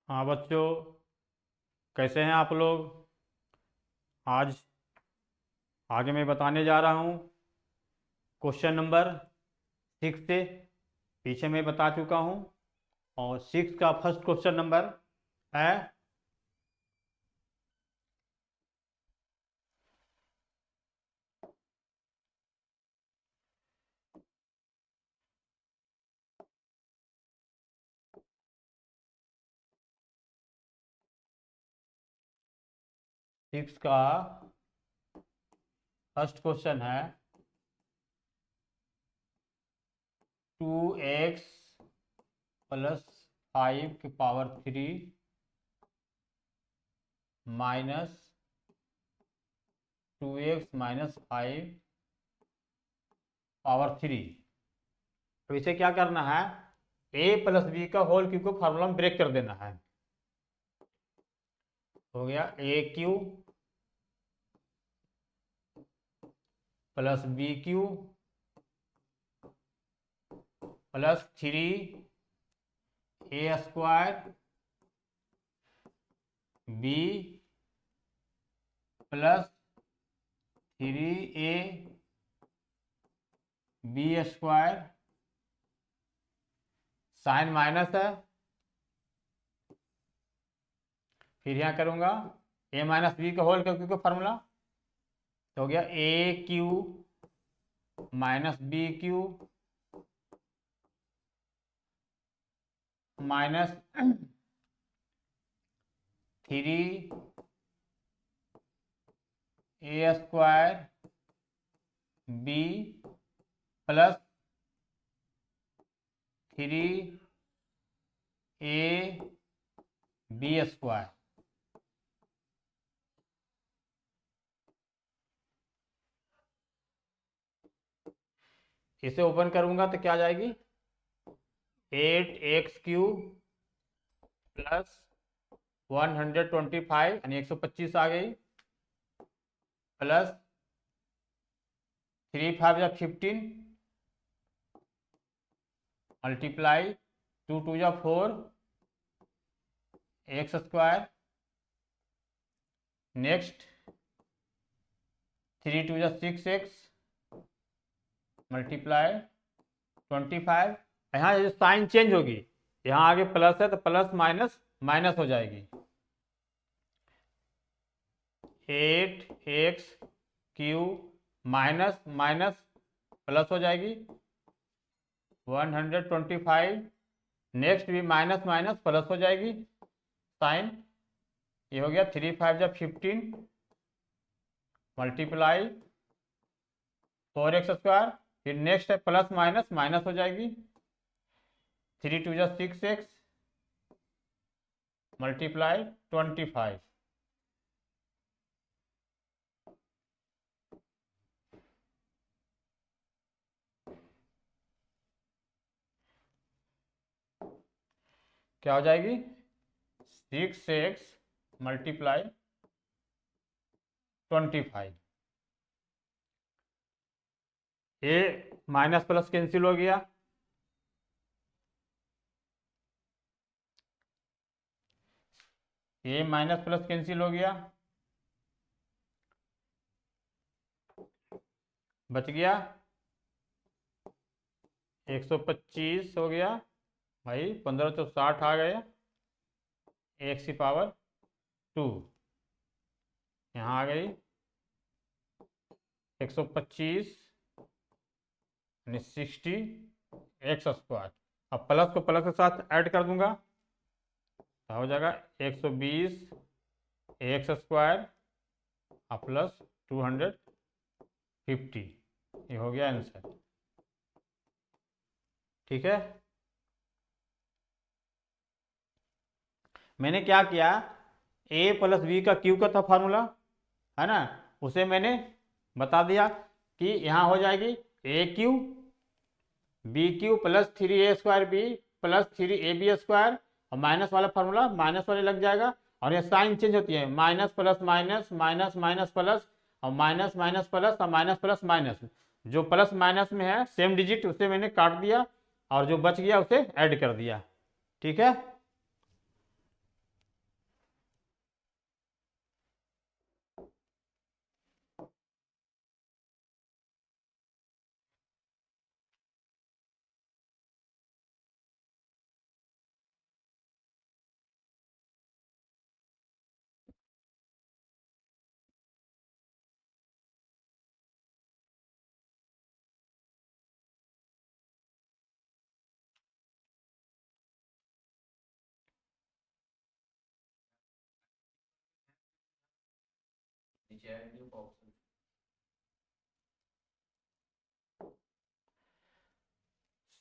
हाँ बच्चों, कैसे हैं आप लोग। आज आगे मैं बताने जा रहा हूँ क्वेश्चन नंबर 6 से। पीछे मैं बता चुका हूँ। और 6 का फर्स्ट क्वेश्चन नंबर है। 6 का फर्स्ट क्वेश्चन है 2x प्लस 5 की power 3 minus 2x minus 5 power 3। तो इसे क्या करना है, a प्लस बी का होल क्यूब को फार्मूला में ब्रेक कर देना है। हो गया A cube plus B cube plus 3a² B plus 3ab²। Sign minus है, फिर यहाँ करूँगा a माइनस बी का होल क्योंकि को फार्मूला। तो हो गया A cube minus B cube minus 3a² B plus 3ab²। इसे ओपन करूंगा तो क्या आ जाएगी, 8x³ प्लस 125 यानी 125 आ गई, प्लस 3 5 या 15 मल्टीप्लाई 2 2 या 4 x²। नेक्स्ट 3 2 या 6x मल्टीप्लाई 25। यहाँ जो साइन चेंज होगी, यहाँ आगे प्लस है तो प्लस माइनस माइनस हो जाएगी। 8x³ माइनस माइनस प्लस हो जाएगी 125। नेक्स्ट भी माइनस माइनस प्लस हो जाएगी साइन। ये हो गया 3 5 या 15 मल्टीप्लाई 4x²। फिर नेक्स्ट है प्लस माइनस माइनस हो जाएगी 3 2 या 6x मल्टीप्लाई 25। क्या हो जाएगी 6x मल्टीप्लाई 25। ए माइनस प्लस कैंसिल हो गया, ए माइनस प्लस कैंसिल हो गया, बच गया 125 हो गया भाई, 15 तो 60 आ गया, x की पावर 2 यहाँ आ गई 125 यानी 60 x²। अब प्लस को प्लस के साथ ऐड कर दूंगा तो हो जाएगा 120 x² और प्लस 250। ये हो गया आंसर। ठीक है, मैंने क्या किया, a प्लस बी का क्यू का था फार्मूला, है ना, उसे मैंने बता दिया कि यहाँ हो जाएगी a³ bq plus 3a² b plus 3ab² और माइनस वाला फार्मूला माइनस वाले लग जाएगा। और ये साइन चेंज होती है, minus plus minus minus minus plus और माइनस माइनस प्लस और माइनस प्लस माइनस। जो प्लस माइनस में है सेम डिजिट उसे मैंने काट दिया और जो बच गया उसे ऐड कर दिया। ठीक है,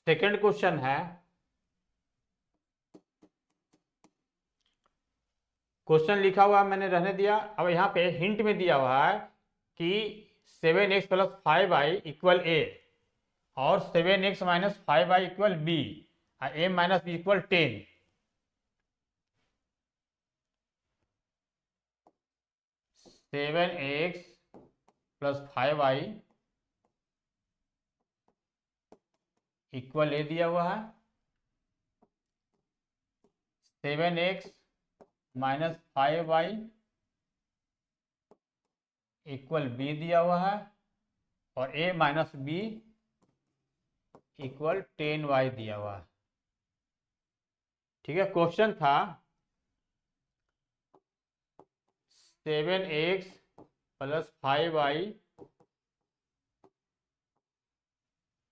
सेकंड क्वेश्चन है, क्वेश्चन लिखा हुआ मैंने रहने दिया। अब यहाँ पे हिंट में दिया हुआ है कि 7x plus 5y equal A और 7x minus 5y equal B, A minus B equal 10। 7x plus 5y equal A दिया हुआ है, 7x minus 5y equal B दिया हुआ है, और a minus B equal 10y दिया हुआ है। ठीक है, क्वेश्चन था 7x प्लस 5y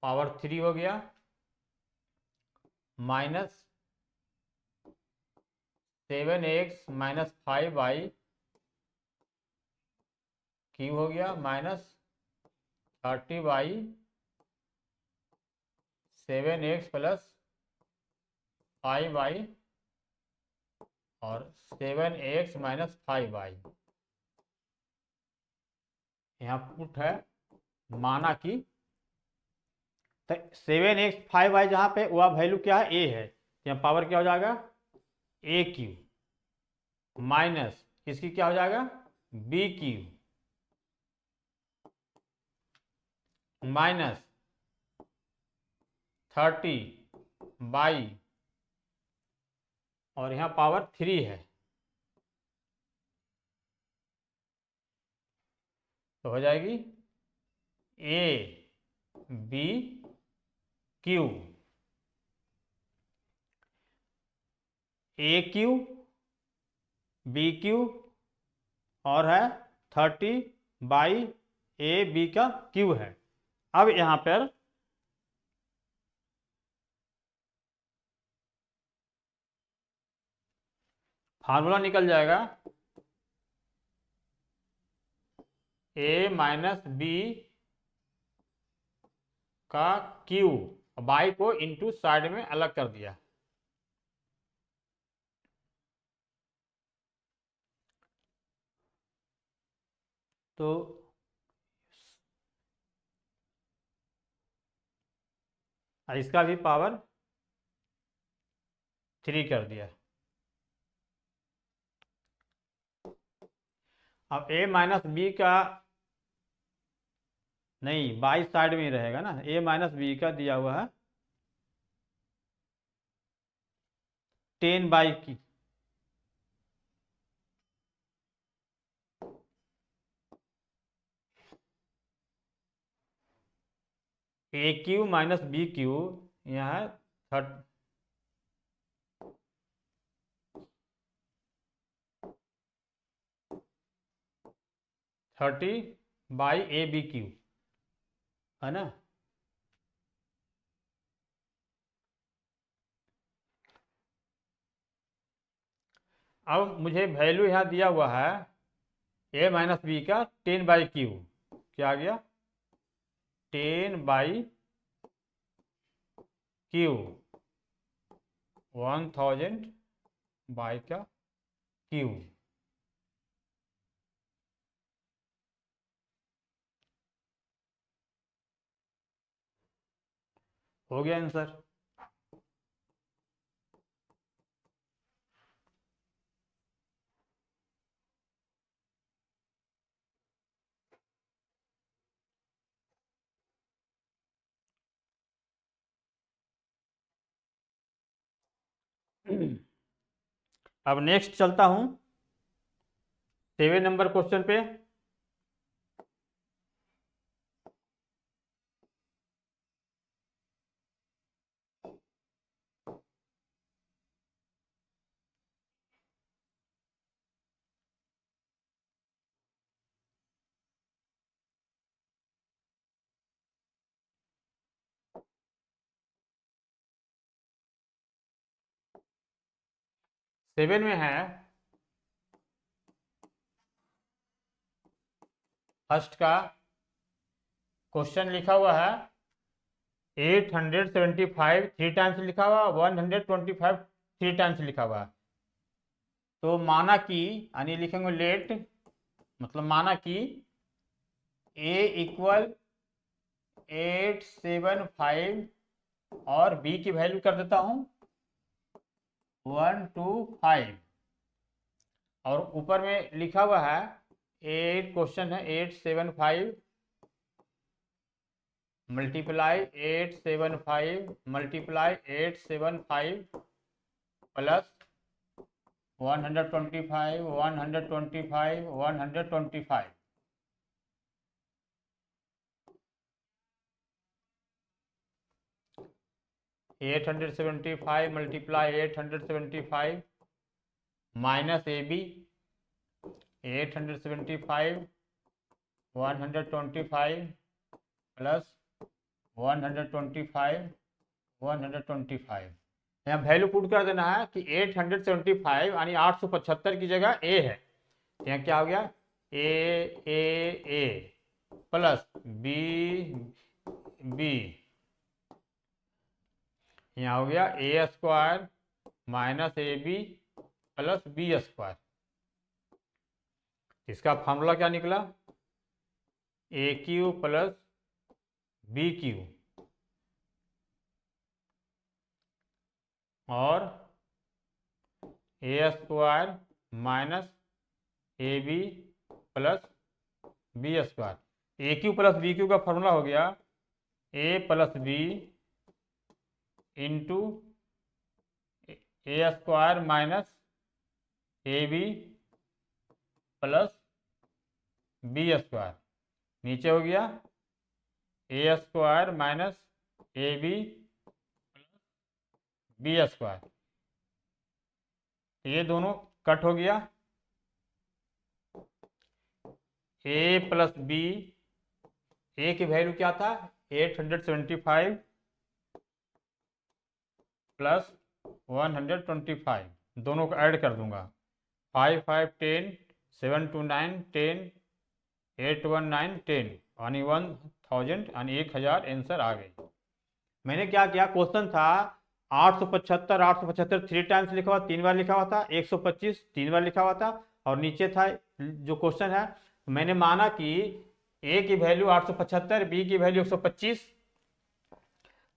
पावर 3 हो गया, minus 7x minus 5y cube हो गया, minus 30y 7x plus 5y और 7x माइनस 5y। यहाँ पुट है माना कि 7x 5y जहाँ पे वह वैल्यू क्या है, ए है, यहाँ पावर क्या हो जाएगा, ए क्यू माइनस इसकी क्या हो जाएगा, बी क्यू माइनस 30 और यहाँ पावर 3 है, तो हो जाएगी ए b cube, a cube b cube और है 30/ए बी का क्यू है। अब यहां पर फार्मूला निकल जाएगा, ए माइनस बी का क्यू, बाई को इनटू साइड में अलग कर दिया, तो इसका भी पावर 3 कर दिया। अब ए माइनस बी का नहीं, बाई साइड में ही रहेगा ना, ए माइनस बी का दिया हुआ है 10 की, ए क्यू माइनस बी क्यू यहाँ है 30/ए बी क्यू है ना। अब मुझे वैल्यू यहाँ दिया हुआ है ए माइनस बी का 10/क्यू, क्या आ गया 10/क्यू 1000 का क्यू। हो गया आंसर। अब नेक्स्ट चलता हूं 7 नंबर क्वेश्चन पे। सेवन में है फर्स्ट का क्वेश्चन लिखा हुआ है 875 थ्री टाइम्स लिखा हुआ, 125 थ्री टाइम्स लिखा हुआ। तो माना कि यानी लिखेंगे लेट, मतलब माना कि a इक्वल 875 और b की वैल्यू कर देता हूं 125, और ऊपर में लिखा हुआ है 8, क्वेश्चन है 875 multiply 875 multiply 875 plus 125 125 125। Eight 875 multiply 875 minus ए बी 875 125 प्लस 125 125। यहाँ वैल्यू पुट कर देना है कि 875 यानी 875 की जगह ए है। यहाँ क्या हो गया ए प्लस बी बी, यहाँ हो गया A square minus A B plus B square. इसका फॉर्मूला क्या निकला A cube plus B cube और A square minus A B plus B square. A cube plus B cube का formula हो गया A plus B into A square minus A B plus B square. नीचे हो गया A square minus A B B square. ये दोनों cut हो गया। ए प्लस बी, ए की वैल्यू क्या था 875 प्लस 125, दोनों को ऐड कर दूंगा 5 5 10 7 2 9 10 8 1 9 10 यानी 1000 यानी 1000 आंसर आ गई। मैंने क्या किया, क्वेश्चन था 875 थ्री टाइम्स लिखा हुआ, 3 बार लिखा हुआ था, 125 3 बार लिखा हुआ था, और नीचे था जो क्वेश्चन है मैंने माना कि ए की वैल्यू 875 बी की वैल्यू 125,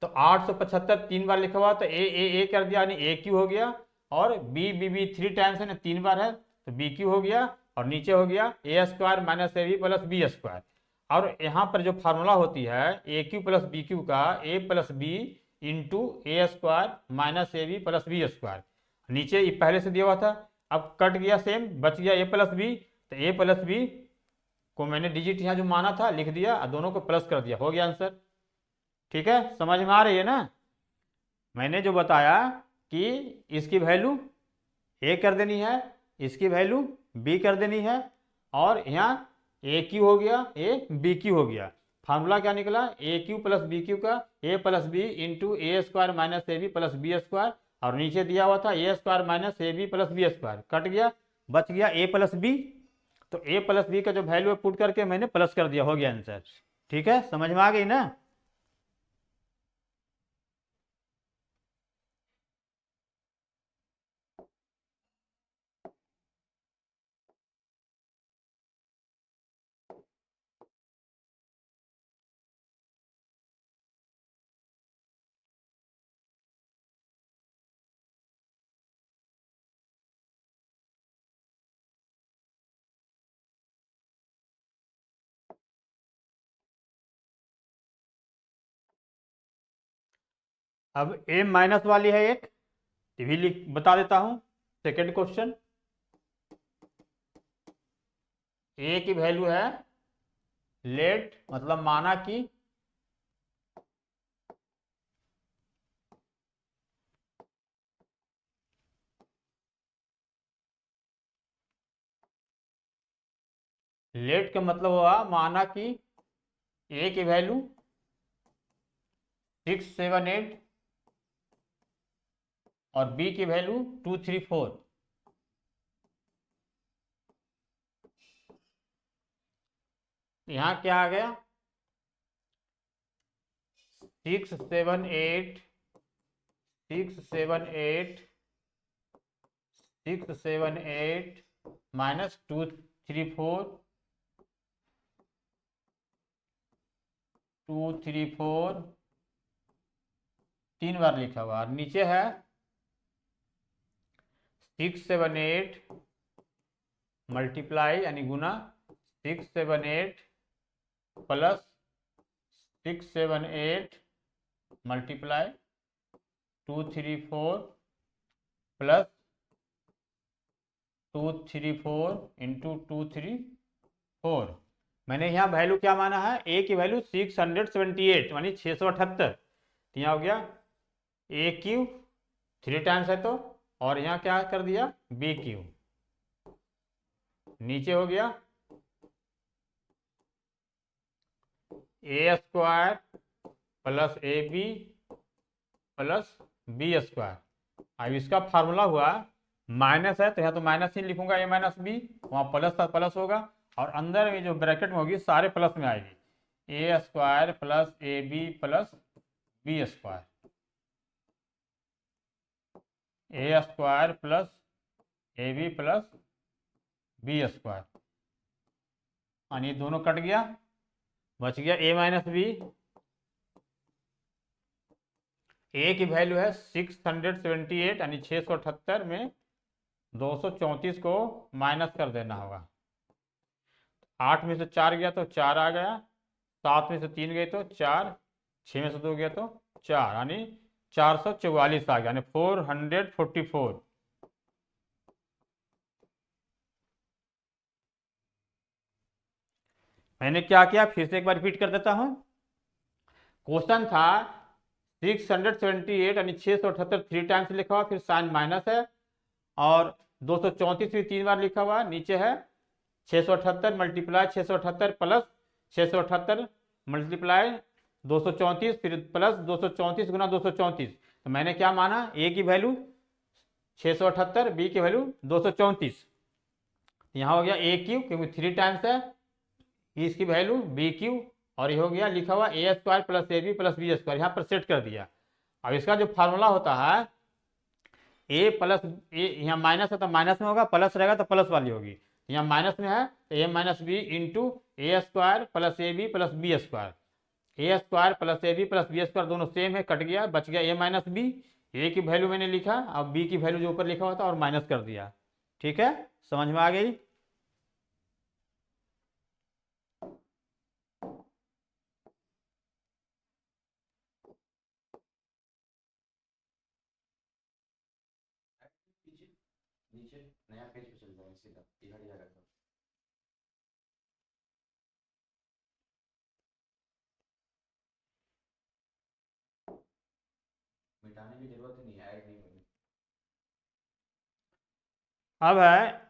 तो 875 3 बार लिखा हुआ तो ए कर दिया यानी ए क्यू हो गया, और बी थ्री टाइम्स है ना 3 बार है तो बी क्यू हो गया, और नीचे हो गया A square minus A B plus B square. और यहाँ पर जो फार्मूला होती है A cube plus B cube का A plus B into A square minus A B plus B square, नीचे ये पहले से दिया हुआ था, अब कट गया सेम, बच गया ए प्लस बी, तो ए प्लस बी को मैंने डिजिट यहाँ जो माना था लिख दिया और दोनों को प्लस कर दिया, हो गया आंसर। ठीक है, समझ में आ रही है ना। मैंने जो बताया कि इसकी वैल्यू ए कर देनी है, इसकी वैल्यू बी कर देनी है, और यहाँ ए क्यू हो गया ए बी क्यू हो गया। फार्मूला क्या निकला A cube plus B cube का A plus B into A square minus A B plus B square, और नीचे दिया हुआ था A square minus A B plus B square, cut गया बच गया ए प्लस बी, तो ए प्लस बी का जो वैल्यू है पुट करके मैंने प्लस कर दिया, हो गया आंसर। ठीक है, समझ में आ गई ना। अब ए माइनस वाली है एक, ये भी लिख बता देता हूं। सेकेंड क्वेश्चन, ए की वैल्यू है लेट, मतलब माना कि लेट का मतलब हुआ माना कि ए की वैल्यू 6 7 8 और बी की वैल्यू 2 3 4। यहाँ क्या आ गया 678 678 678 माइनस 234 234 3 बार लिखा हुआ और नीचे है 678 मल्टीप्लाई यानी गुना 678 प्लस 678 मल्टीप्लाई 234 प्लस 234 इंटू 234। मैंने यहाँ वैल्यू क्या माना है, ए की वैल्यू 678 यानी 678। तो यहाँ हो गया ए क्यू 3 टाइम्स है तो, और यहाँ क्या कर दिया बी क्यू, नीचे हो गया A square plus A B plus B square. अब इसका फार्मूला हुआ माइनस है तो यहाँ तो माइनस ही लिखूंगा, ए माइनस बी, वहाँ प्लस था प्लस होगा, और अंदर में जो ब्रैकेट में होगी सारे प्लस में आएगी, A square plus A B plus B square, A square plus A B plus B square, यानी दोनों कट गया, बच गया ए माइनस बी। ए की वैल्यू है 678 यानी 678 में 234 को माइनस कर देना होगा। 8 में से 4 गया तो 4 आ गया, 7 में से 3 गए तो 4, 6 में से 2 गया तो 4, यानी 444 आ गया, यानी 444। मैंने क्या किया फिर से एक बार रिपीट कर देता हूं। क्वेश्चन था 678 यानी 678 3 टाइम्स लिखा हुआ, फिर साइन माइनस है, और 234 भी 3 बार लिखा हुआ, नीचे है 678 मल्टीप्लाई 678 प्लस 678 मल्टीप्लाई 234 फिर प्लस 234 गुना 234। तो मैंने क्या माना, ए की वैल्यू 678 बी की वैल्यू 234, यहाँ हो गया ए क्यू क्योंकि 3 टाइम्स है, इसकी वैल्यू बी क्यू, और ये हो गया लिखा हुआ A square plus A B plus B square, यहाँ पर सेट कर दिया। अब इसका जो फार्मूला होता है ए प्लस ए, यहाँ माइनस है तो माइनस में होगा, प्लस रहेगा तो प्लस वाली होगी, यहाँ माइनस में है तो A minus B into A square plus A B plus B square, A square plus A B plus B square दोनों सेम है, कट गया, बच गया ए माइनस बी। ए की वैल्यू मैंने लिखा, अब बी की वैल्यू जो ऊपर लिखा हुआ था और माइनस कर दिया। ठीक है, समझ में आ गई। नीचे नया पेज पे चल जाएगा, सीधा इधर ही आएगा। मिटाने की जरूरत नहीं है, ऐड नहीं होगी। अब है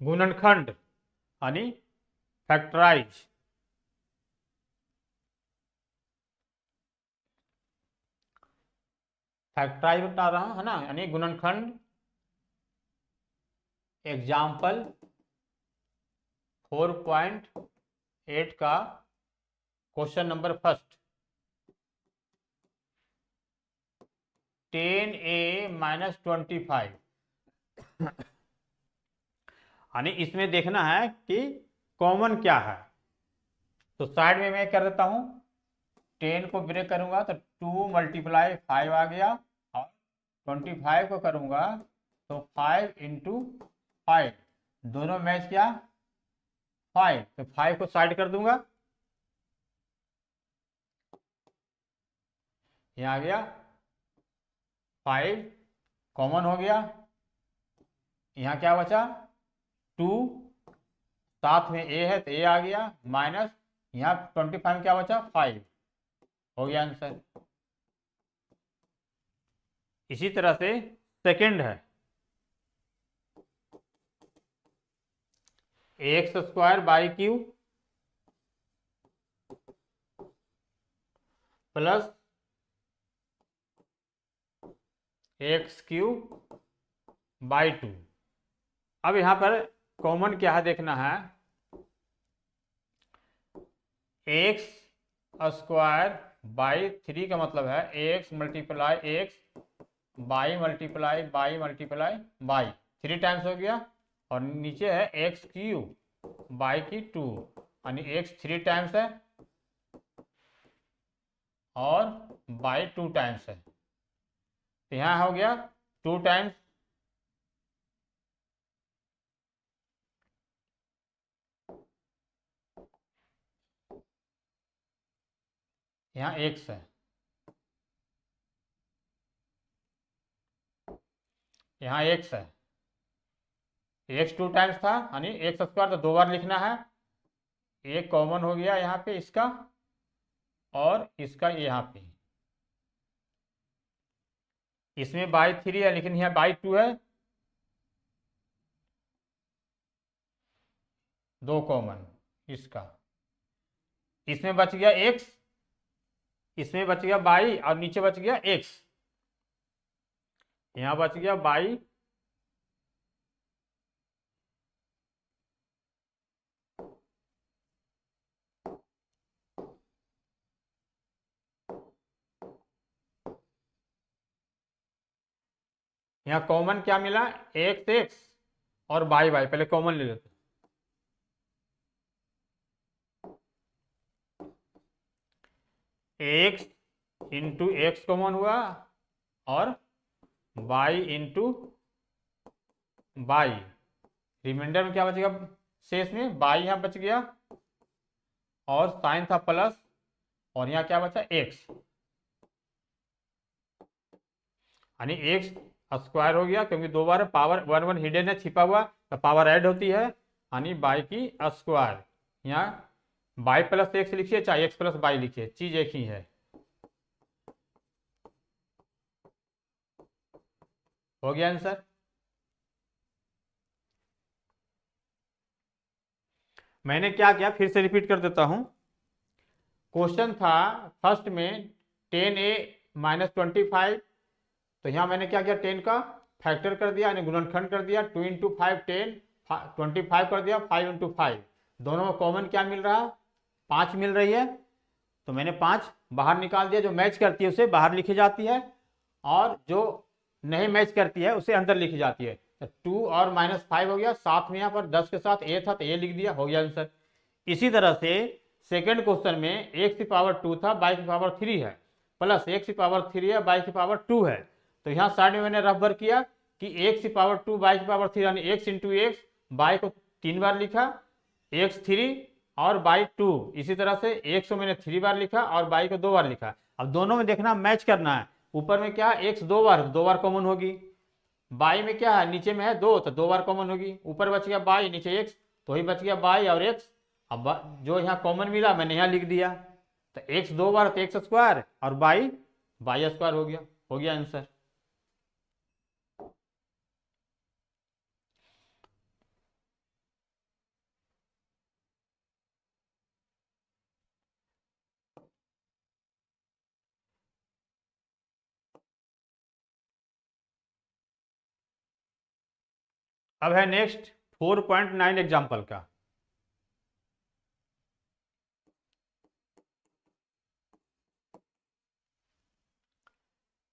गुणनखंड यानी फैक्टराइज। फैक्टराइज बता रहा हूं है ना, यानी गुणनखंड। एग्जाम्पल 4.8 का question number first, 10a minus 25, यानी इसमें देखना है कि कॉमन क्या है। तो साइड में मैं कर देता हूं, 10 को ब्रेक करूंगा तो 2 मल्टीप्लाई 5 आ गया, और 25 को करूंगा तो 5 इंटू 5, दोनों मैच किया 5, तो 5 को साइड कर दूंगा, यहाँ आ गया 5 कॉमन हो गया, यहाँ क्या बचा 2, साथ में ए है तो ए आ गया, माइनस यहाँ 25 में क्या बचा 5, हो गया आंसर। इसी तरह से सेकंड है x square by Q, plus x Q by 2। अब यहाँ पर कॉमन क्या है देखना है, एक्स स्क्वायर बाई 3 का मतलब है x multiply x by multiply by multiply by, 3 times हो गया, और नीचे है एक्स क्यू बाई की 2, यानी एक्स 3 टाइम्स है और बाई 2 टाइम्स है, तो यहाँ हो गया 2 टाइम्स यहाँ एक्स है, यहाँ एक्स है, एक्स 2 टाइम्स था यानी एक्स स्क्वायर, तो 2 बार लिखना है, एक कॉमन हो गया यहाँ पे इसका और इसका यहाँ पे, इसमें बाई 3 है लेकिन यहाँ बाई 2 है, 2 कॉमन इसका, इसमें बच गया एक्स, इसमें बच गया बाई और नीचे बच गया एक्स, यहाँ बच गया बाई यहाँ कॉमन क्या मिला, एक्स एक्स और बाई बाई, पहले कॉमन ले लेते, एक्स इंटू एक्स कॉमन हुआ और बाई इंटू बाई, रिमाइंडर में क्या बचेगा शेष में, बाई यहाँ बच गया और साइन था प्लस, और यहाँ क्या बचा एक्स, यानी एक्स स्क्वायर हो गया, क्योंकि 2 बार पावर 1 1 हिडन है, छिपा हुआ, तो पावर ऐड होती है, यानी बाई की स्क्वायर, यहाँ बाई प्लस एक्स लिखिए चाहे एक्स प्लस बाई लिखिए, चीज एक ही है। हो गया आंसर। मैंने क्या किया फिर से रिपीट कर देता हूं, क्वेश्चन था फर्स्ट में 10a माइनस 25, तो यहाँ मैंने क्या किया 10 का फैक्टर कर दिया यानी गुणनखंड कर दिया, 2 इंटू 5 10, 25 कर दिया, 5 इंटू 5, दोनों में कॉमन क्या मिल रहा है 5 मिल रही है, तो मैंने 5 बाहर निकाल दिया, जो मैच करती है उसे बाहर लिखी जाती है और जो नहीं मैच करती है उसे अंदर लिखी जाती है, तो 2 और -5 हो गया, साथ में यहाँ पर 10 के साथ a था तो a लिख दिया, हो गया आंसर। इसी तरह से सेकेंड क्वेश्चन में x की पावर 2 था, y की पावर 3 है, प्लस x की पावर 3 है, y की पावर 2 है, तो यहाँ साइड में मैंने रफ वर्क किया कि x की पावर 2 y की पावर 3 यानी x इंटू एक्स, y को 3 बार लिखा, x 3 और y 2, इसी तरह से x को मैंने 3 बार लिखा और y को 2 बार लिखा। अब दोनों में देखना मैच करना है, ऊपर में क्या है x 2 बार, 2 बार कॉमन होगी, y में क्या है नीचे में है 2 तो 2 बार कॉमन होगी, ऊपर बच गया y नीचे x, तो ही बच गया y और x, अब जो यहाँ कॉमन मिला मैंने यहाँ लिख दिया, तो x 2 बार तो एक्स स्क्वायर और y स्क्वायर हो गया आंसर। अब है नेक्स्ट 4.9 एग्जाम्पल का,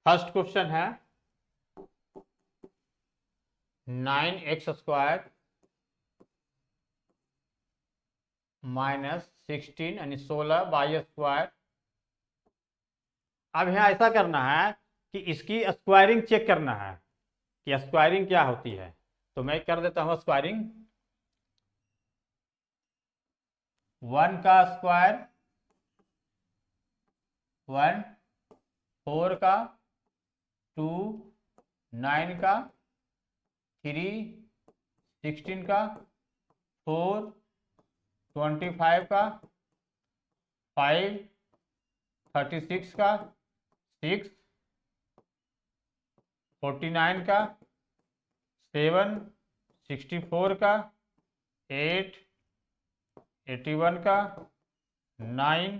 फर्स्ट क्वेश्चन है 9x स्क्वायर माइनस 16 यानी 16 y स्क्वायर। अब यहाँ ऐसा करना है कि इसकी स्क्वायरिंग चेक करना है कि स्क्वायरिंग क्या होती है, तो मैं कर देता हूँ स्क्वायरिंग, 1 का स्क्वायर 1, 4 का 2, 9 का 3, 16 का 4, 25 का 5, 36 का 6, 49 का 7, 64 का 8, 81 का 9,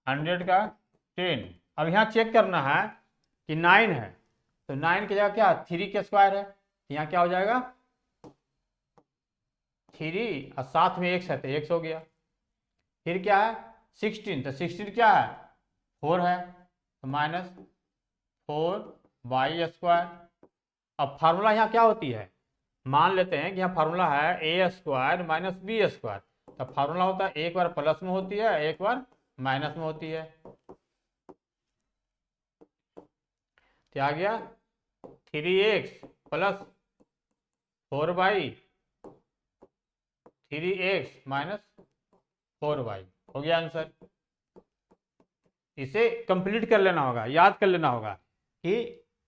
100 का 10। अब यहाँ चेक करना है कि 9 है, तो 9 की जगह क्या 3 के स्क्वायर है, यहाँ क्या हो जाएगा 3 और साथ में x है तो x हो गया। फिर क्या है 16, तो 16 क्या है 4 है, तो -4y²। अब फार्मूला यहाँ क्या होती है, मान लेते हैं कि यहाँ फार्मूला है a² माइनस b²। तो फार्मूला होता है एक बार प्लस में होती है एक बार माइनस में होती है। क्या आ गया 3x plus 4y 3x minus 4y हो गया आंसर। इसे कंप्लीट कर लेना होगा, याद कर लेना होगा कि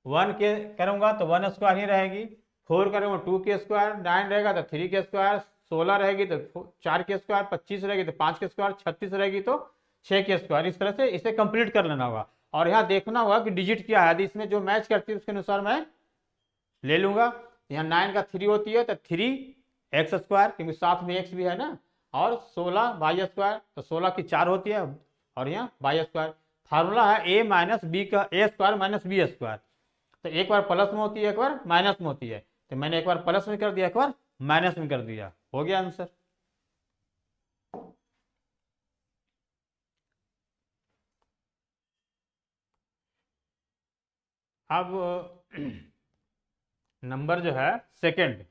1 के करूंगा तो 1² ही रहेगी, 4 करूंगा 2 के स्क्वायर, 9 रहेगा तो 3 के स्क्वायर, 16 रहेगी तो 4 के स्क्वायर, 25 रहेगी तो 5 के स्क्वायर, 36 रहेगी तो 6 के स्क्वायर। इस तरह से इसे कंप्लीट कर लेना होगा और यहाँ देखना होगा कि डिजिट क्या है, यदि इसमें जो मैच करती है उसके अनुसार मैं ले लूंगा। यहाँ 9 का 3 होती है तो 3x², क्योंकि साथ में x भी है ना, और 16y², तो 16 की 4 होती है और यहाँ y²। फार्मूला है a माइनस बी का a² माइनस b²। तो एक बार प्लस में होती है एक बार माइनस में होती है, तो मैंने एक बार प्लस में कर दिया एक बार माइनस में कर दिया, हो गया आंसर। अब नंबर जो है सेकंड,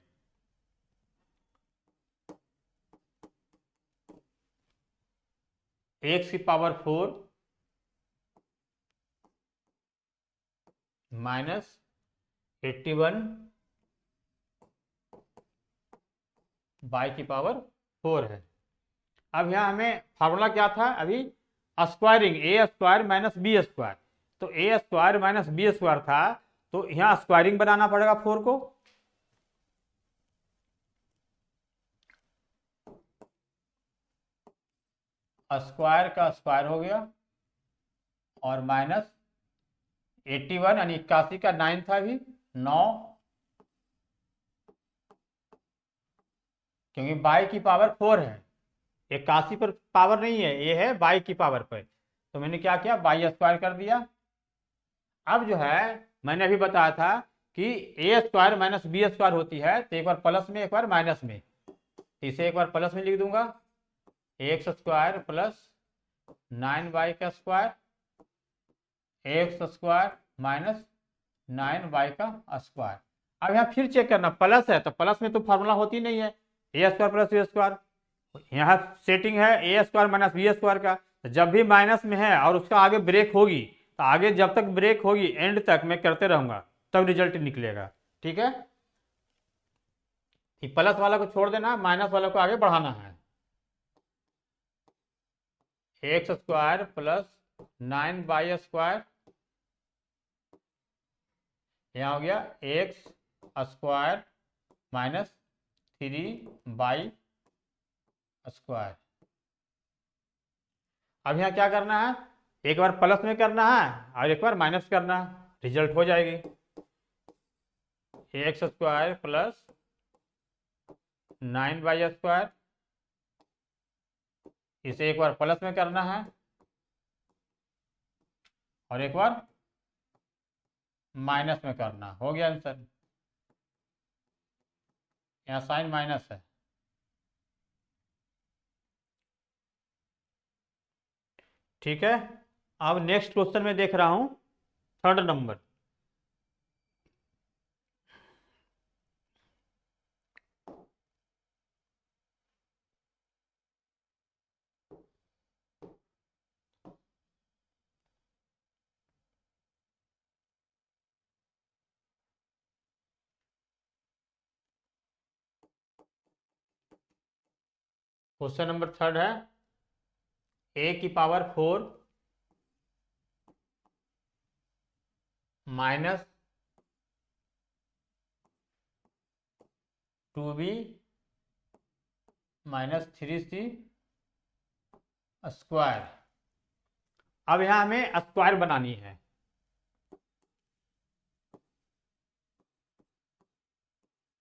x⁴ माइनस 81 y⁴ है। अब यहाँ हमें फार्मूला क्या था अभी, स्क्वायरिंग a² माइनस b²। तो a² माइनस b² था, तो यहाँ स्क्वायरिंग बनाना पड़ेगा 4 को। स्क्वायर का स्क्वायर हो गया और माइनस 81 यानी 81 का 9 था अभी 9, क्योंकि y⁴ है, 81 पर पावर नहीं है, ये है y⁴ पर, तो मैंने क्या किया y² कर दिया। अब जो है मैंने अभी बताया था कि a² माइनस b² होती है, तो एक बार प्लस में एक बार माइनस में, इसे एक बार प्लस में लिख दूंगा x² plus 9y² x² minus 9y²। अब यहाँ फिर चेक करना, प्लस है तो प्लस में तो फार्मूला होती नहीं है a² प्लस b², यहाँ सेटिंग है a² माइनस b² का, तो जब भी माइनस में है और उसका आगे ब्रेक होगी तो आगे जब तक ब्रेक होगी एंड तक मैं करते रहूंगा, तब रिजल्ट निकलेगा। ठीक है, प्लस वाला को छोड़ देना, माइनस वाला को आगे बढ़ाना है। x² प्लस 9y², यहाँ हो गया x² माइनस 3y²। अब यहाँ क्या करना है, एक बार प्लस में करना है और एक बार माइनस करना है, रिजल्ट हो जाएगी x² प्लस 9y², इसे एक बार प्लस में करना है और एक बार माइनस में करना, हो गया आंसर। यहाँ साइन माइनस है। ठीक है, अब नेक्स्ट क्वेश्चन में देख रहा हूं, third number. Question number third है a⁴ minus 2b minus 3c²। अब यहां हमें स्क्वायर बनानी है,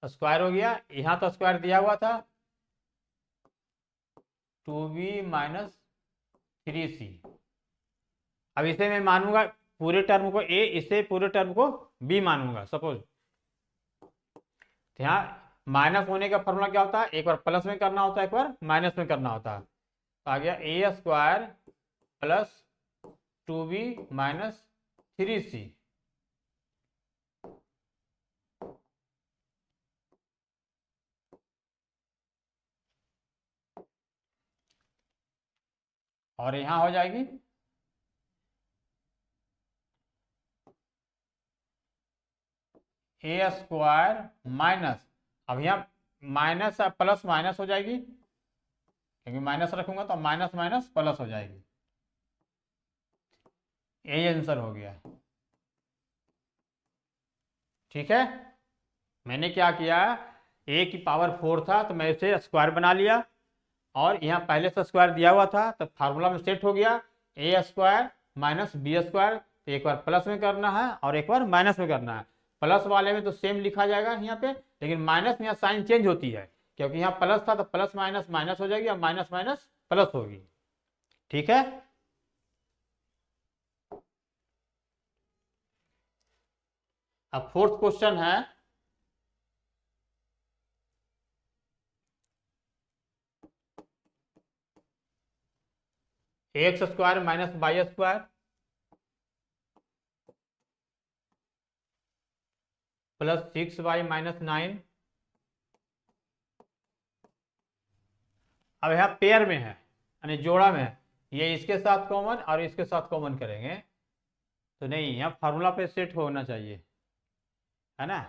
स्क्वायर हो गया, यहां तो स्क्वायर दिया हुआ था 2b माइनस 3c, अब इसे मैं मानूंगा पूरे टर्म को ए, इसे पूरे टर्म को बी मानूंगा सपोज। यहाँ माइनस होने का फॉर्मूला क्या होता है, एक बार प्लस में करना होता है, एक बार माइनस में करना होता है। तो आ गया A square plus 2b minus 3c। और यहां हो जाएगी ए स्क्वायर माइनस, अब यहाँ माइनस प्लस माइनस हो जाएगी, क्योंकि माइनस रखूंगा तो माइनस माइनस प्लस हो जाएगी। यही आंसर हो गया। ठीक है, मैंने क्या किया, ए की पावर 4 था तो मैं इसे स्क्वायर बना लिया, और यहाँ पहले से स्क्वायर दिया हुआ था तो फार्मूला में सेट हो गया A square minus B square. तो एक बार प्लस में करना है और एक बार माइनस में करना है। प्लस वाले में तो सेम लिखा जाएगा यहाँ पे, लेकिन माइनस में यहाँ साइन चेंज होती है, क्योंकि यहाँ प्लस था तो प्लस माइनस माइनस हो जाएगी और माइनस माइनस प्लस होगी। ठीक है, अब फोर्थ क्वेश्चन है, x square minus y square plus 6y minus 9। अब यहाँ पेयर में है यानी जोड़ा में है, ये इसके साथ कॉमन और इसके साथ कॉमन करेंगे तो नहीं, यहाँ फार्मूला पे सेट होना चाहिए, है ना।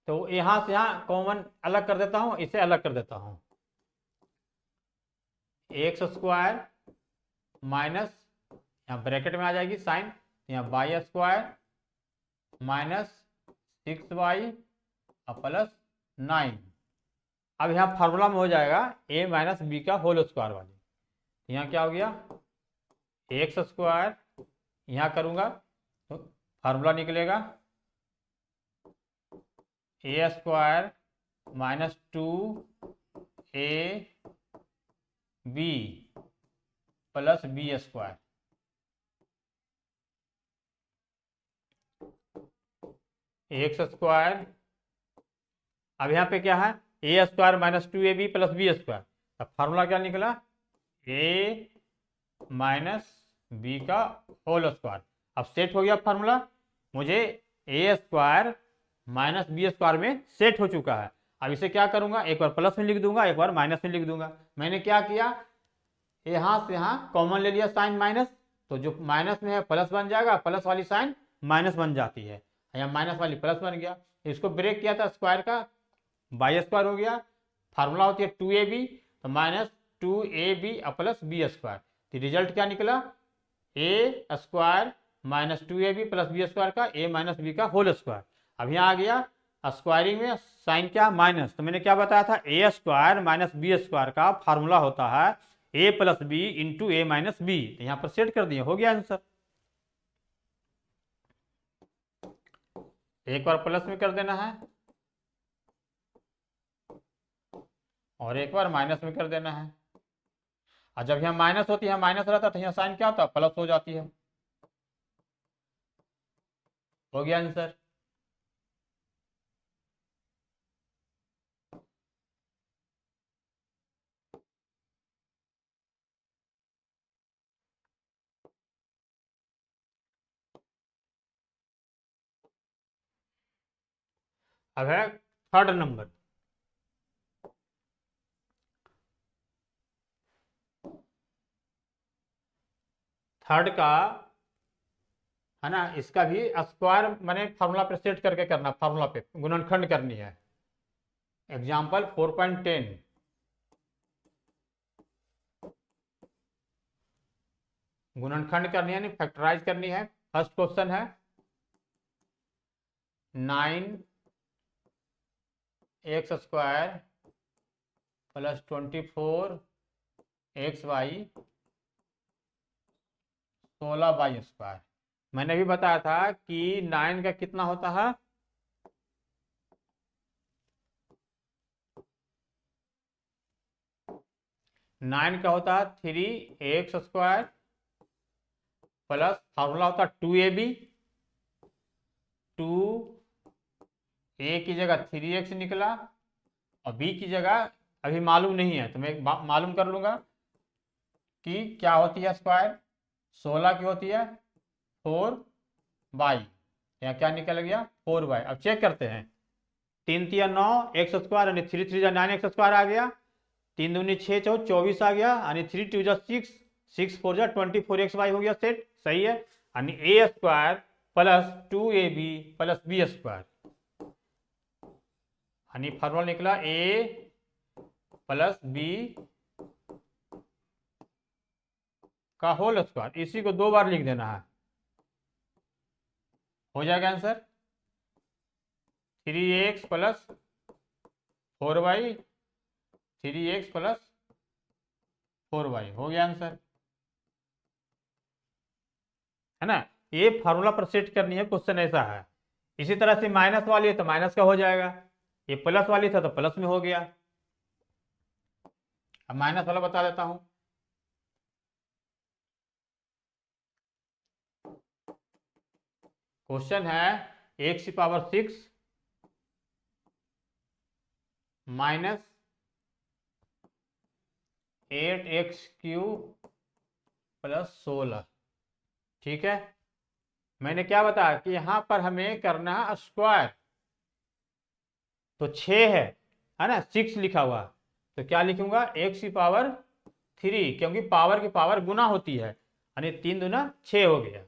तो यहाँ से यहाँ कॉमन अलग कर देता हूँ, इसे अलग कर देता हूँ। एक्स स्क्वायर माइनस, यहाँ ब्रैकेट में आ जाएगी साइन, यहाँ Y square minus 6y plus 9। अब यहाँ फार्मूला में हो जाएगा a माइनस बी का होल स्क्वायर वाली। यहाँ क्या हो गया, एक्स स्क्वायर, यहाँ करूँगा तो फार्मूला निकलेगा A square minus 2ab plus B square. X square, अब यहाँ पे क्या है, A square minus 2ab plus B square. अब फार्मूला क्या निकला, ए माइनस बी का होल स्क्वायर। अब सेट हो गया फार्मूला, मुझे A square minus B square में सेट हो चुका है। अब इसे क्या करूंगा, एक बार प्लस में लिख दूंगा, एक बार माइनस में लिख दूंगा। मैंने क्या किया, यहाँ से यहाँ कॉमन ले लिया साइन माइनस, तो जो माइनस में है प्लस बन जाएगा, प्लस वाली साइन माइनस बन जाती है, यहाँ माइनस वाली प्लस बन गया। इसको ब्रेक किया था स्क्वायर का, बाई स्क्वायर हो गया। फार्मूला होती है 2ab, तो minus 2ab plus B square. तो रिजल्ट क्या निकला, A square minus 2ab plus B square का ए माइनस बी का होल स्क्वायर। अब यहाँ आ गया स्क्वायरिंग में साइन क्या माइनस, तो मैंने क्या बताया था, A square minus B square का फार्मूला होता है A plus B into A minus B. यहाँ पर सेट कर दिए, हो गया आंसर। एक बार प्लस में कर देना है और एक बार माइनस में कर देना है। और जब यहाँ माइनस होती है, माइनस रहता है तो यहाँ साइन क्या होता है, प्लस हो जाती है। हो गया आंसर। अब है थर्ड नंबर, थर्ड का है ना, इसका भी स्क्वायर मैंने फार्मूला पे सेट करके करना, फार्मूला पे गुणनखंड करनी है। एग्जाम्पल 4.10, गुणनखंड करनी है, फैक्टराइज करनी है। फर्स्ट क्वेश्चन है 9x square plus 24xy 16y square. मैंने भी बताया था कि 9 का कितना होता है, 9 का होता है 3x² प्लस फार्मूला होता है 2ab, 2a की जगह 3x निकला और b की जगह अभी मालूम नहीं है तो मैं मालूम कर लूंगा कि क्या होती है स्क्वायर, 16 की होती है 4y, यहाँ क्या निकल गया 4y। अब चेक करते हैं, 3 तिया 9 x² यानी 3 3 9x² आ गया, 3 दूनी 6 चौ 24 आ गया, यानी 3 2 6 6 4 24xy हो गया सेट, सही है। यानी a² plus 2ab plus b², यानी फार्मूला निकला a प्लस b का होल स्क्वायर। इसी को 2 बार लिख देना है, हो जाएगा answer 3x plus 4y, 3x plus 4y हो गया आंसर, है ना। ये फार्मूला पर सेट करनी है, क्वेश्चन ऐसा है। इसी तरह से माइनस वाली है तो माइनस का हो जाएगा, ये प्लस वाली था तो प्लस में हो गया। अब माइनस वाला बता देता हूं, क्वेश्चन है x⁶ माइनस 8x³ प्लस 16, ठीक है। मैंने क्या बताया कि यहां पर हमें करना है स्क्वायर, तो 6 है ना, 6 लिखा हुआ, तो क्या लिखूंगा x⁵, क्योंकि पावर की पावर गुना होती है, यानी 3 दूना 6 हो गया,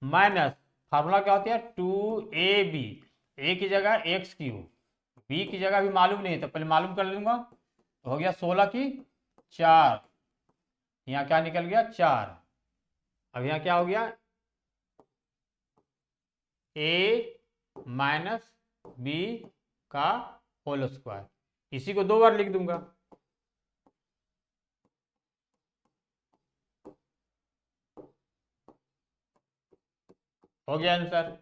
माइनस फार्मूला क्या होती है 2ab, a की जगह x³, b की जगह भी मालूम नहीं तो पहले मालूम कर लूंगा, तो हो गया 16 की 4, यहाँ क्या निकल गया 4। अब यहाँ क्या हो गया a माइनस b का होल स्क्वायर, इसी को 2 बार लिख दूंगा, हो गया आंसर।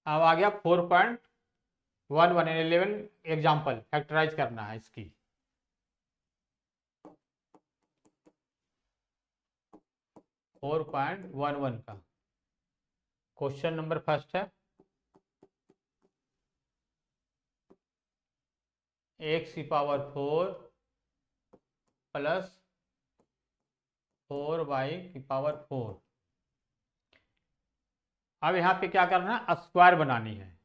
अब आ गया 4.11 11 एग्जाम्पल, फैक्टराइज करना है इसकी। 4.11 का क्वेश्चन नंबर फर्स्ट है, x⁴ प्लस 4y⁴। अब यहाँ पे क्या करना है, स्क्वायर बनानी है,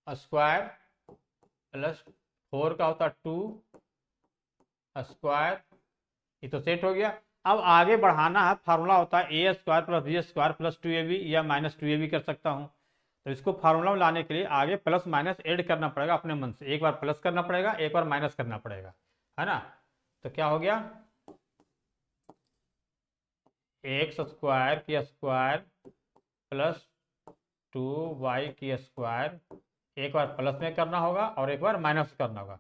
स्क्वायर प्लस 4 का होता 2 स्क्वायर, ये तो सेट हो गया। अब आगे बढ़ाना है, फार्मूला होता है a² plus b² plus 2ab या माइनस 2ab कर सकता हूँ, तो इसको फार्मूला में लाने के लिए आगे प्लस माइनस ऐड करना पड़ेगा अपने मन से, एक बार प्लस करना पड़ेगा एक बार माइनस करना पड़ेगा, है ना। तो क्या हो गया x² की स्क्वायर प्लस 2y² एक बार प्लस में करना होगा और एक बार माइनस करना होगा,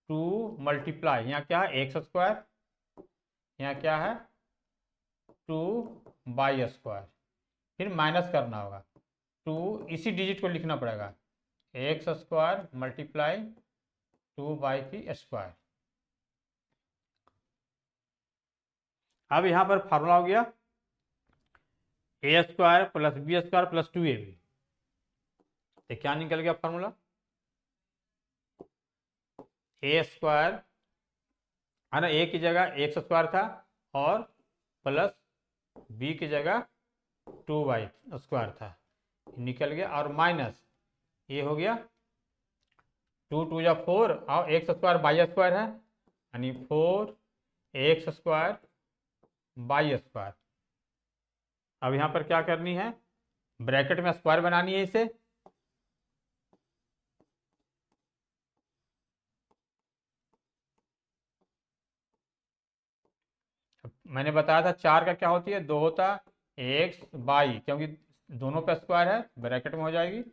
2 मल्टीप्लाई, यहाँ क्या है x², यहाँ क्या है 2y², फिर माइनस करना होगा 2, इसी डिजिट को लिखना पड़ेगा x² मल्टीप्लाई 2y²। अब यहाँ पर फार्मूला हो गया a² plus b² plus 2ab, तो क्या निकल गया फार्मूला a² है ना, a की जगह x² था और प्लस b की जगह 2y² था, निकल गया, और माइनस ये हो गया 2 2 जा 4 और x² y² है, यानी 4x² y²। अब यहाँ पर क्या करनी है, ब्रैकेट में स्क्वायर बनानी है इसे, मैंने बताया था 4 का क्या होती है, 2 होता एक्स बाई, क्योंकि दोनों पे स्क्वायर है, ब्रैकेट में हो जाएगी।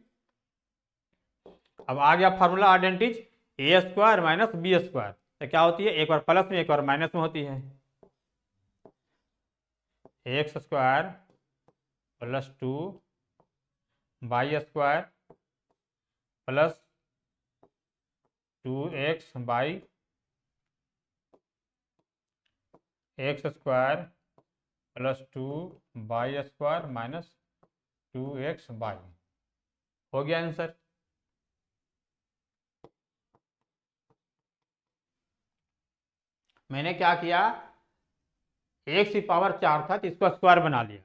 अब आ गया फार्मूला आइडेंटिज, ए स्क्वायर माइनस बी स्क्वायर, तो क्या होती है, एक बार प्लस में एक बार माइनस में होती है। X square plus 2 by square plus 2x by x square plus 2 by square minus 2x by. हो गया आंसर। मैंने क्या किया, एक्स की पावर 4 था तो इसको स्क्वायर बना लिया।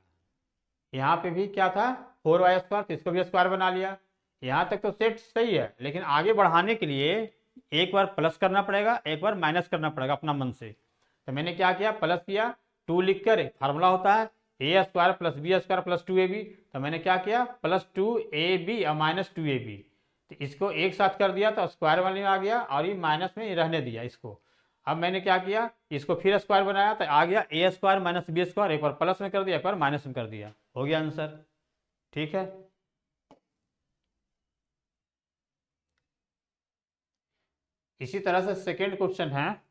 यहाँ पे भी क्या था, 4y स्क्वायर, तो इसको भी स्क्वायर बना लिया। यहाँ तक तो सेट सही है, लेकिन आगे बढ़ाने के लिए एक बार प्लस करना पड़ेगा, एक बार माइनस करना पड़ेगा अपना मन से। तो मैंने क्या किया, प्लस किया, 2 लिख कर, फार्मूला होता है A square plus B square plus 2ab, तो मैंने क्या किया, प्लस 2ab और माइनस 2ab, तो इसको एक साथ कर दिया तो स्क्वायर वाले में आ गया, और ये माइनस में रहने दिया इसको। अब मैंने क्या किया, इसको फिर स्क्वायर बनाया तो आ गया A square minus B square, एक बार प्लस में कर दिया एक बार माइनस में कर दिया, हो गया आंसर। ठीक है। इसी तरह से सेकेंड क्वेश्चन है,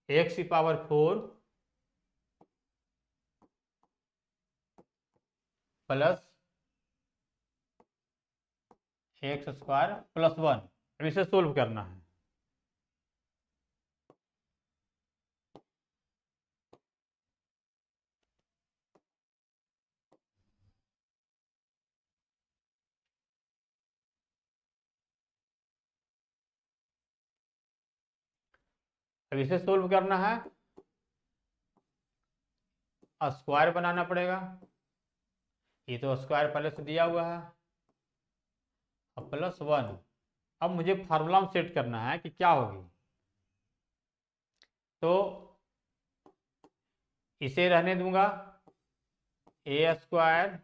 एक्स की power 4 plus x square plus 1, अब इसे सोल्व करना है। अब इसे सोल्व करना है, स्क्वायर बनाना पड़ेगा, ये तो स्क्वायर पहले से दिया हुआ है, अब प्लस 1। अब मुझे फार्मूला में सेट करना है कि क्या होगी, तो इसे रहने दूंगा, ए square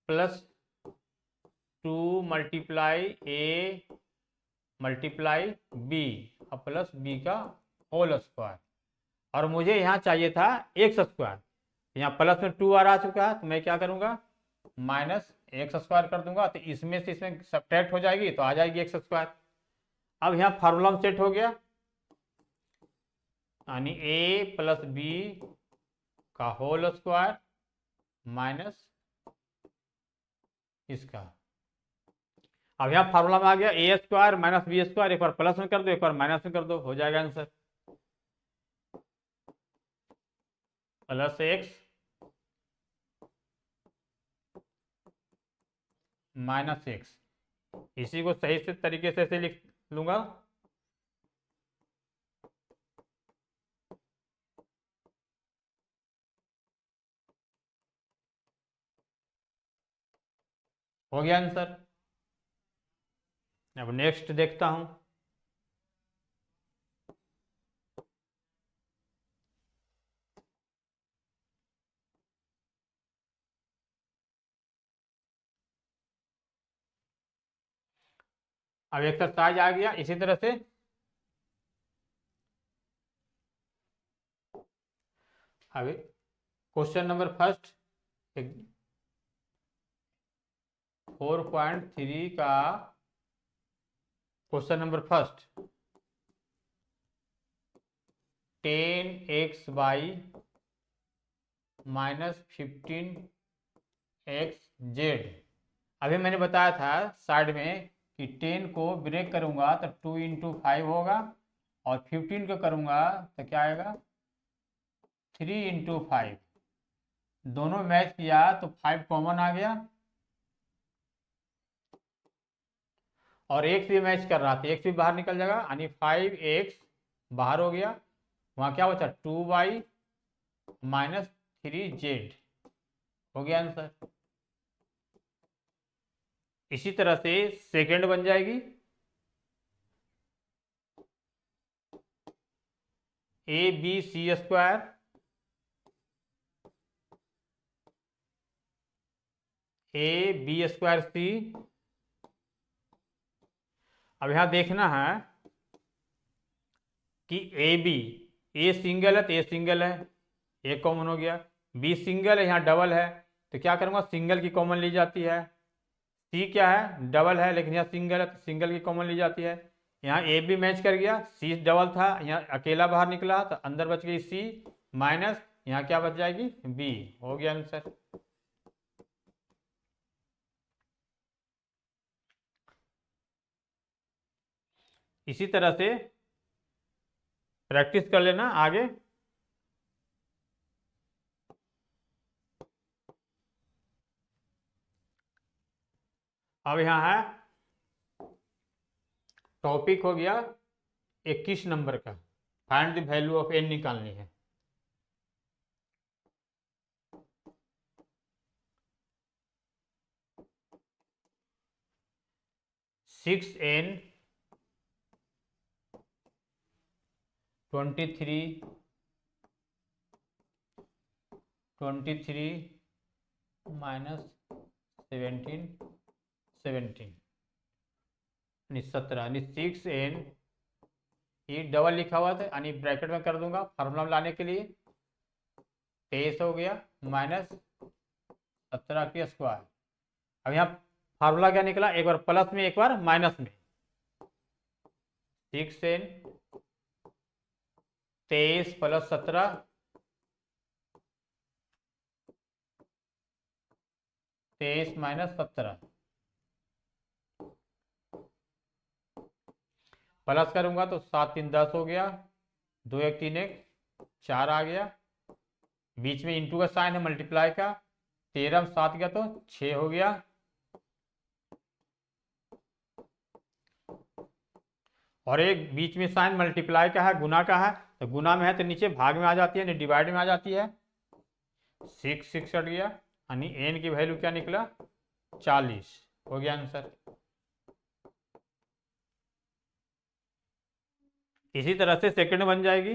plus 2 multiply A multiply B और प्लस बी का होल स्क्वायर, और मुझे यहाँ चाहिए था एक्स स्क्वायर, यहाँ प्लस में 2 आ चुका है, तो मैं क्या करूँगा, माइनस एक्स स्क्वायर कर दूंगा, तो इसमें से इसमें सब्ट्रैक्ट हो जाएगी तो आ जाएगी एक्स स्क्वायर। अब यहाँ फार्मूला में सेट हो गया, यानी ए प्लस बी का होल स्क्वायर माइनस इसका। अब यहाँ फार्मूला में आ गया A square minus B square, एक बार प्लस में कर दो एक बार माइनस में कर दो, हो जाएगा answer, plus x minus x. इसी को सही से तरीके से ऐसे लिख लूंगा, हो गया आंसर। अब नेक्स्ट देखता हूं, अब एक्सरसाइज आ गया इसी तरह से। अब क्वेश्चन नंबर फर्स्ट, 4.3 का question number first, 10x by minus 15x z। अभी मैंने बताया था साइड में कि 10 को ब्रेक करूंगा तो 2 इंटू 5 होगा, और 15 को करूंगा तो क्या आएगा, 3 इंटू 5। दोनों मैच किया तो 5 कॉमन आ गया, और एक्स भी मैच कर रहा था, एक्स भी बाहर निकल जाएगा, यानी 5x बाहर हो गया, वहां क्या बचा, 2y माइनस 3z, हो गया आंसर। इसी तरह से सेकेंड बन जाएगी, ए B C square A B square C अब यहाँ देखना है कि ए बी, ए सिंगल है तो ए सिंगल है, ए कॉमन हो गया, बी सिंगल है, यहाँ डबल है, तो क्या करूँगा, सिंगल की कॉमन ली जाती है। सी क्या है, डबल है, लेकिन यहाँ सिंगल है तो सिंगल की कॉमन ली जाती है। यहाँ ए बी मैच कर गया, सी डबल था, यहाँ अकेला बाहर निकला तो अंदर बच गई सी, माइनस यहाँ क्या बच जाएगी, बी। हो गया आंसर। इसी तरह से प्रैक्टिस कर लेना आगे। अब यहाँ है टॉपिक हो गया 21 नंबर का, find the value of n निकालनी है। सिक्स एन 23 माइनस 17 17 6 एन, ये डबल लिखा हुआ था यानी ब्रैकेट में कर दूंगा फार्मूला में लाने के लिए, 23 हो गया माइनस 17 के स्क्वायर। अब यहाँ फार्मूला क्या निकला, एक बार प्लस में एक बार माइनस में, 6 एन 23 प्लस 17 23 माइनस 17, प्लस करूंगा तो 7 3 10 हो गया, 2 1 3 1 4 आ गया, बीच में इंटू का साइन है मल्टीप्लाई का, 13 में 7 गया तो 6 हो गया, और एक बीच में साइन मल्टीप्लाई का है, गुना का है, तो गुना में है तो नीचे भाग में आ जाती है, नहीं डिवाइड में आ जाती है, 6 6 कट गया, यानी एन की वैल्यू क्या निकला, 40। हो गया आंसर। इसी तरह से सेकंड बन जाएगी।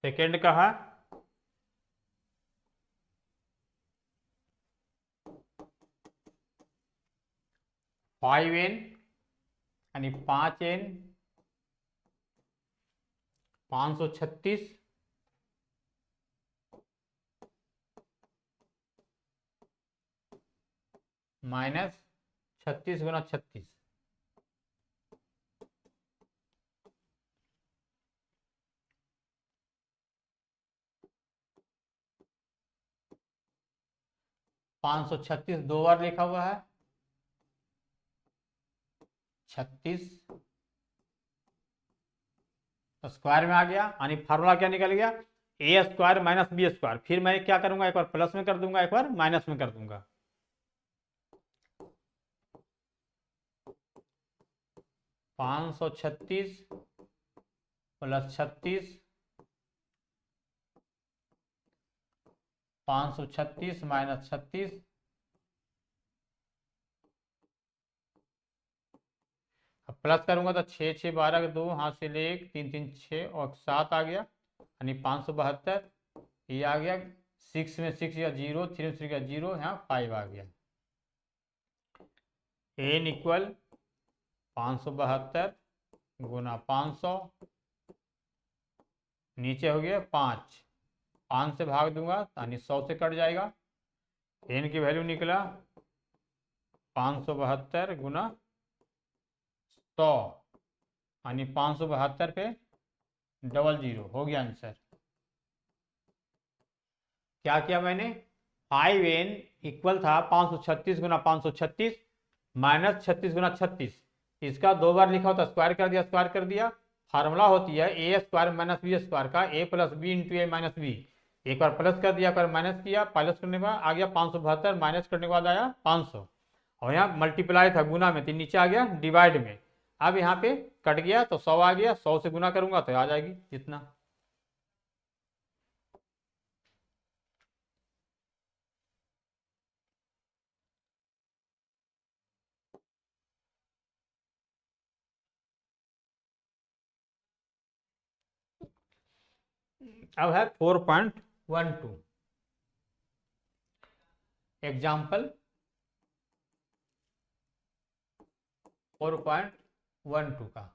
सेकंड का है 5n यानी 5n 536 माइनस 36 गुना 36, पाँच सौ छत्तीस दो बार लिखा हुआ है, 36 स्क्वायर में आ गया, यानी फार्मूला क्या निकल गया, A square minus B square. फिर मैं क्या करूंगा, एक बार प्लस में कर दूंगा, एक बार माइनस में कर दूंगा, 536 प्लस 36 536 माइनस 36, अब प्लस करूंगा तो 6 6 12 2 हाथ से ले 1 3 3 6 और 7 आ गया, यानी 572। ये आ गया 6 में 6 या 0, 3 में 3 का 0, यहाँ 5 आ गया। एन इक्वल 572 गुना 500, नीचे हो गया 5, 5 से भाग दूंगा यानी 100 से कट जाएगा, एन की वैल्यू निकला 572 गुना 100, यानी 572 पे 00। हो गया आंसर। क्या किया मैंने, 5n इक्वल था 536 गुना 536 माइनस 36 गुना 36, इसका दो बार लिखा होता स्क्वायर कर दिया, स्क्वायर कर दिया। फार्मूला होती है A square minus B square का, A plus B into A minus B. एक बार प्लस कर दिया, एक बार माइनस किया, प्लस करने के बाद आ गया 572, माइनस करने के बाद आया 500, और यहाँ मल्टीप्लाई था गुना में, तो नीचे आ गया डिवाइड में। अब यहाँ पे कट गया तो 100 आ गया, 100 से गुना करूंगा तो आ जाएगी जितना। अब है 4.12 एग्जाम्पल 4.12 का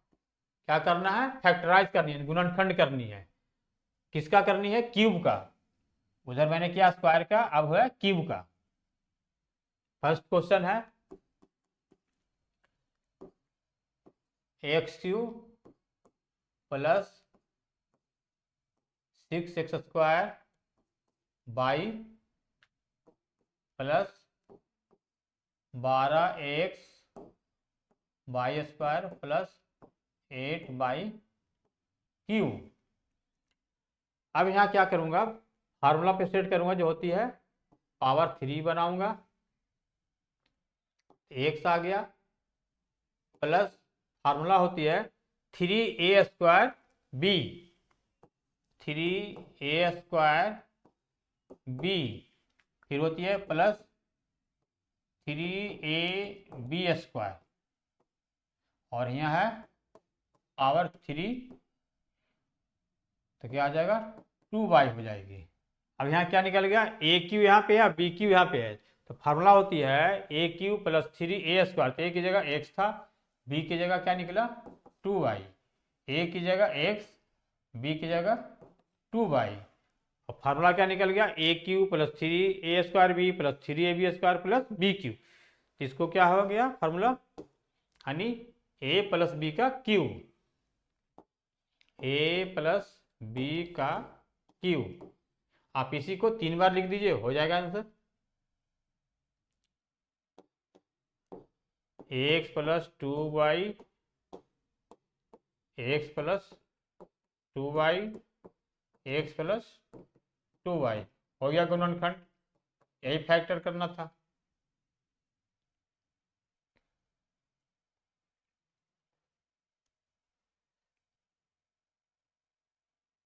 क्या करना है, फैक्टराइज करनी है, गुणनखंड करनी है। किसका करनी है, क्यूब का। उधर मैंने किया स्क्वायर का, अब है क्यूब का। फर्स्ट क्वेश्चन है एक्स क्यूब प्लस 6x² बाई plus 12x Y square plus 8/क्यू। अब यहाँ क्या करूँगा, फार्मूला पे सेट करूँगा, जो होती है पावर 3 बनाऊंगा, एक्स आ गया, प्लस फार्मूला होती है 3a² b, 3a² b, फिर होती है प्लस 3ab², और यहाँ है पावर 3, तो क्या आ जाएगा 2y हो जाएगी। अब यहाँ क्या निकल गया, ए क्यू यहाँ पे है, बी क्यू यहाँ पे है, तो फार्मूला होती है ए क्यू प्लस 3a², तो ए की जगह x था, बी की जगह क्या निकला 2y, ए की जगह x, बी की जगह 2y, और फार्मूला क्या निकल गया A cube plus 3a² B plus 3ab² plus B cube. इसको क्या हो गया फार्मूला, यानी ए प्लस बी का क्यूब, ए प्लस बी का क्यूब। आप इसी को 3 बार लिख दीजिए, हो जाएगा answer. X plus 2y, X plus 2y, X plus 2y, हो गया गुणनखंड। यही फैक्टर करना था।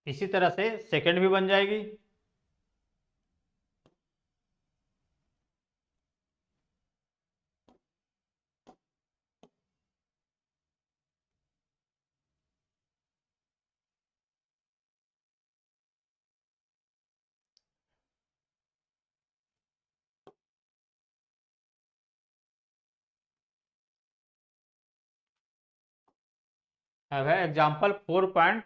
इसी तरह से सेकंड भी बन जाएगी। अब है example 4.13,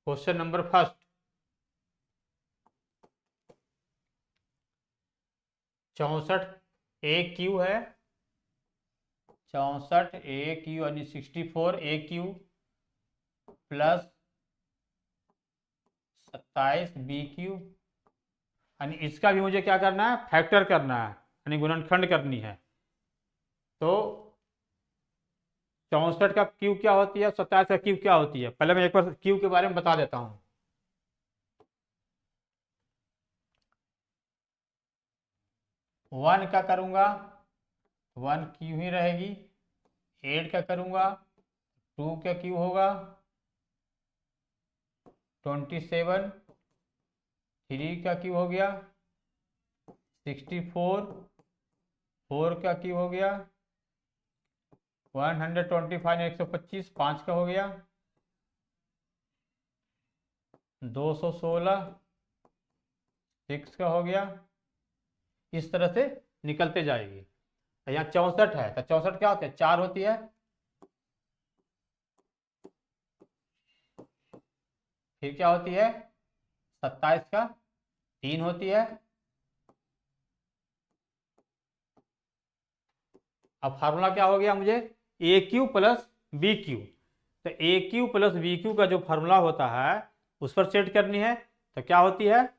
question number first, 64 AQ है, 64 AQ यानी 64 AQ प्लस 27 BQ, यानी इसका भी मुझे क्या करना है, फैक्टर करना है, यानी गुणनखंड करनी है। तो 64 का क्यू क्या होती है, 27 का क्यू क्या होती है, पहले मैं एक बार क्यू के बारे में बता देता हूँ। 1 का करूँगा 1 क्यू ही रहेगी, 8 का करूँगा 2 का क्यू होगा 27, 3 का क्यू हो गया 64, 4 का क्यू हो गया 125, 125, 5 का हो गया 216, 6 का हो गया। इस तरह से निकलते जाएगी। यहाँ 64 है, तो 64 क्या होती है, 4 होती है, फिर क्या होती है 27 का 3 होती है। अब फार्मूला क्या हो गया मुझे, ए क्यू प्लस बी क्यू, तो ए क्यू प्लस बी क्यू का जो फार्मूला होता है उस पर सेट करनी है, तो क्या होती है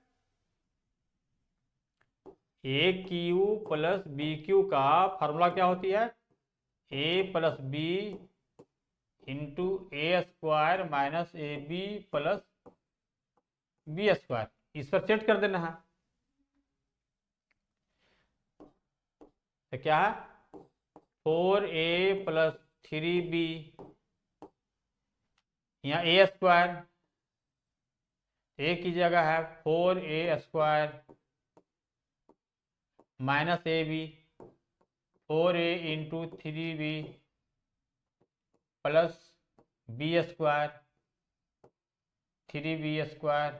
A cube plus B cube का फार्मूला क्या होती है, A plus B into A² minus A B plus B², इस पर सेट कर देना है। तो क्या है 4a प्लस 3b, यहाँ A² ए की जगह है 4a² माइनस ए b 4a into 3b plus B square 3b square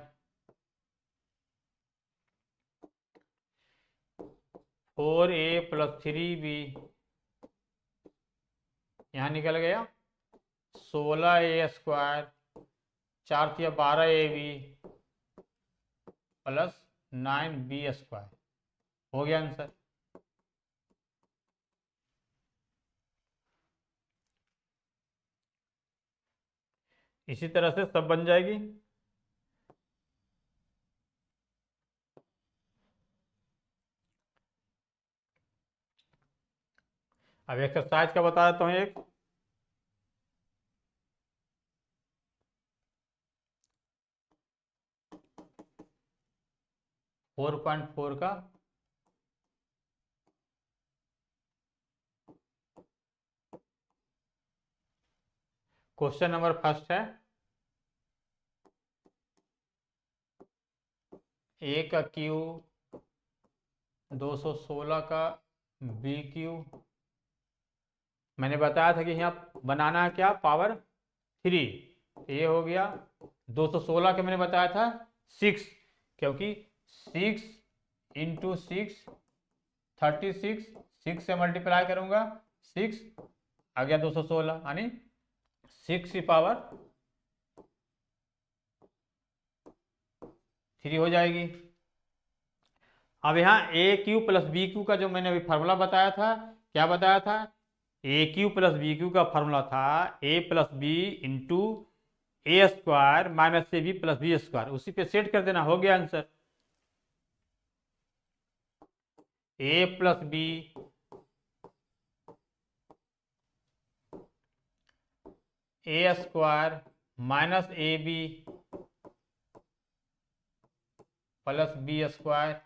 4a plus 3b यहाँ निकल गया 16a स्क्वायर 4 या 12ab प्लस 9b स्क्वायर हो गया आंसर। इसी तरह से सब बन जाएगी। अब एक्सरसाइज का बता देता हूँ एक। फोर पॉइंट फोर का क्वेश्चन नंबर फर्स्ट है ए का क्यू 216 का बी क्यू। मैंने बताया था कि यहाँ बनाना है क्या, पावर 3। ये हो गया 216 के मैंने बताया था 6, क्योंकि 6 इंटू 6 36, 6 से मल्टीप्लाई करूंगा 6 आ गया 216, यानी 6 की पावर 3 हो जाएगी। अब यहाँ ए क्यू प्लस बी क्यू का जो मैंने अभी फार्मूला बताया था, क्या बताया था, A cube plus B cube का फार्मूला था A plus B into A square minus A B plus B square. उसी पे सेट कर देना, हो गया answer. A plus B A square minus A B plus B square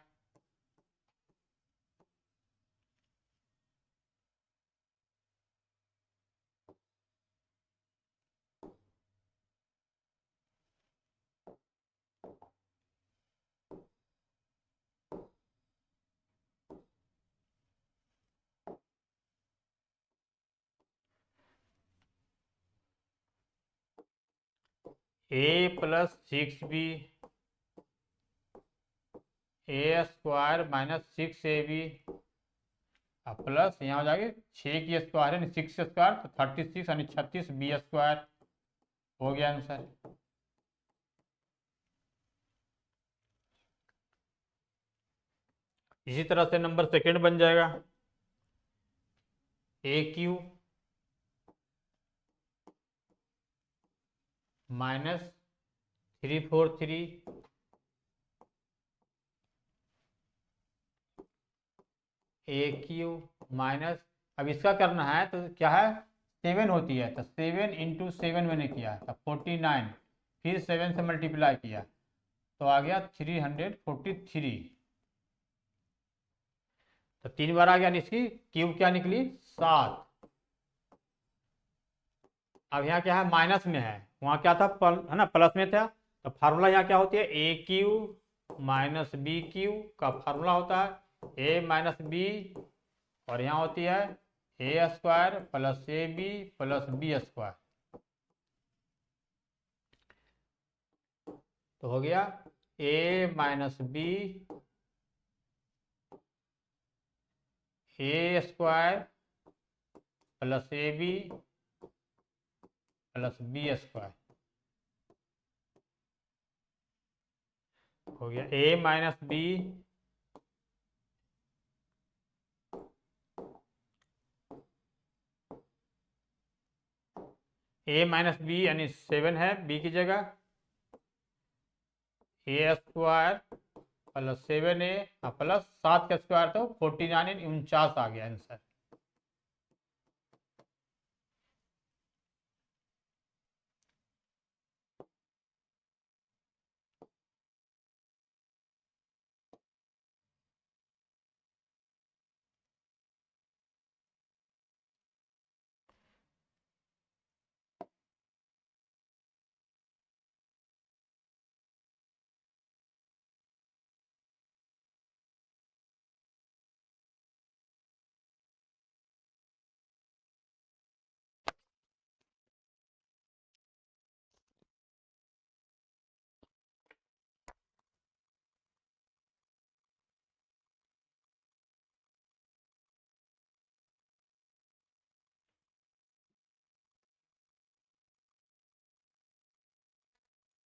A plus 6b A square minus 6ab plus यहाँ हो जाएगी 6 की स्क्वायर है 6 स्क्वायर तो 36 यानी 36 बी स्क्वायर हो गया आंसर। इसी तरह से नंबर सेकंड बन जाएगा ए क्यू माइनस 343 ए क्यू माइनस, अब इसका करना है तो क्या है 7 होती है तो 7 इंटू 7 मैंने किया तो 49, फिर 7 से मल्टीप्लाई किया तो आ गया 343। तो 3 बार आ गया, इसकी क्यूब क्या निकली 7। अब यहाँ क्या है माइनस में है, वहाँ क्या था है ना प्लस में था, तो फार्मूला यहाँ क्या होती है A cube minus B cube का फार्मूला होता है ए माइनस बी, और यहाँ होती है A square plus A B plus B square. तो हो गया A minus B A square plus A B plus B square हो गया A minus B A minus B यानी 7 है बी की जगह, ए स्क्वायर प्लस 7a प्लस 7 का स्क्वायर तो 49 49 आ गया आंसर।